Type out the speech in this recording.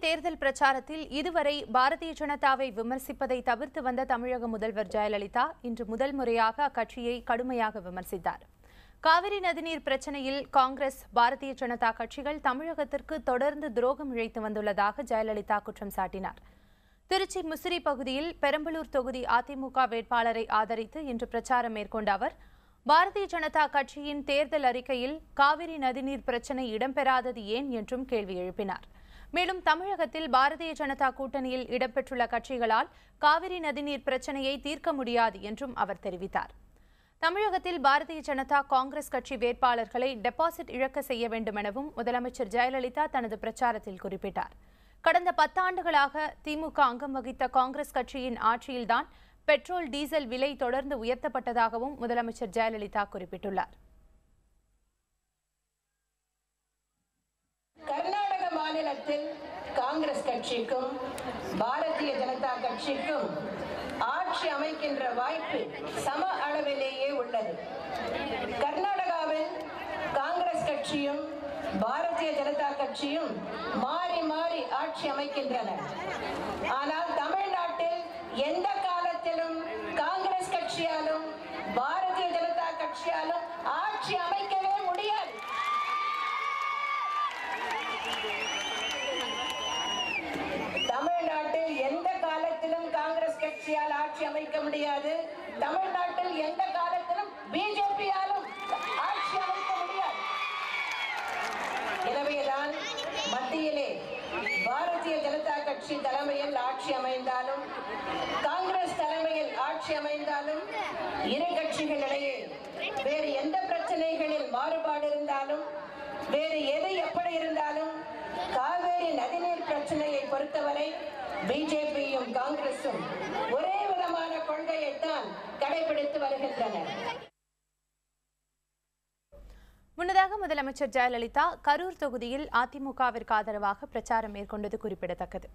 தேர்தல் பிரச்சாரத்தில் இதுவரை பாரதிய ஜனதாவை விமர்சிப்பதை தவிர்த்து வந்த தமிழக முதல்வர் ஜெயலலிதா இன்று முதல் முறையாக அக்கட்சியை கடுமையாக விமர்சித்தார். காவிரி நதிநீர் பிரச்சினையில் காங்கிரஸ், பாரதிய ஜனதா கட்சிகள் தமிழகத்திற்கு தொடர்ந்து துரோகம் இழைத்து வந்துள்ளதாக ஜெயலலிதா குற்றம் சாட்டினார். திருச்சி முசிறி பகுதியில் பெரம்பலூர் தொகுதி அதிமுக வேட்பாளரை ஆதரித்து இன்று பிரச்சாரம் மேற்கொண்ட அவர், பாரதிய ஜனதா கட்சியின் தேர்தல் அறிக்கையில் காவிரி நதிநீர் பிரச்சினை இடம்பெறாதது ஏன் என்றும் கேள்வி எழுப்பினார். மேலும் தமிழகத்தில் பாரதிய ஜனதா கூட்டணியில் இடம்பெற்றுள்ள கட்சிகளால் காவிரி நதிநீர் பிரச்சினையை தீர்க்க முடியாது என்றும் அவர் தெரிவித்தார். தமிழகத்தில் பாரதிய ஜனதா, காங்கிரஸ் கட்சி வேட்பாளர்களை டெபாசிட் இழக்க செய்ய வேண்டும் எனவும் முதலமைச்சர் ஜெயலலிதா தனது பிரச்சாரத்தில் குறிப்பிட்டார். கடந்த 10 ஆண்டுகளாக திமுக அங்கம் வகித்த காங்கிரஸ் கட்சியின் ஆட்சியில்தான் பெட்ரோல், டீசல் விலை தொடர்ந்து உயர்த்தப்பட்டதாகவும் முதலமைச்சர் ஜெயலலிதா குறிப்பிட்டுள்ளார். கர்நாடக மாநிலத்தில் காங்கிரஸ் கட்சிக்கும் பாரதிய ஜனதா கட்சிக்கும் ஆட்சி அமைக்கின்ற வாய்ப்பு சம அளவிலேயே உள்ளது. கர்நாடகாவில் காங்கிரஸ் கட்சியும் பாரதிய ஜனதா கட்சியும் மாறி மாறி ஆட்சி அமைக்கின்றனர். ஆனால் தமிழ்நாட்டில் எந்த காலத்திலும் காங்கிரஸ் கட்சியாலும் பாரதிய ஜனதா கட்சியாலும் ஆட்சி அமைக்கவே முடியாது. தமிழ்நாட்டில் எந்த காலத்திலும் காங்கிரஸ் கட்சியால் ஆட்சி அமைக்க முடியாது. தமிழ்நாட்டில் எந்த காலத்திலும் பிஜேபியாலும் ஆட்சி அமைக்க முடியாது. எனவேதான் மத்தியிலே பாரதிய ஜனதா கட்சி தலைமையில் ஆட்சி அமைந்தாலும், காங்கிரஸ் தலைமையில் ஆட்சி அமைந்தாலும், இரு கட்சிகளிடையே வேறு எந்த பிரச்சனைகளில் மாறுபாடு இருந்தாலும், வேறு எது எப்படி இருந்தாலும், காவிரி நதிநீர் பிரச்சனையை பொறுத்தவரை பிஜேபியும் காங்கிரசும் ஒரே விதமான கொள்கையைத்தான் கடைபிடித்து வருகின்றனர். முன்னதாக முதலமைச்சர் ஜெயலலிதா கரூர் தொகுதியில் அதிமுகவிற்கு ஆதரவாக பிரச்சாரம் மேற்கொண்டது குறிப்பிடத்தக்கது.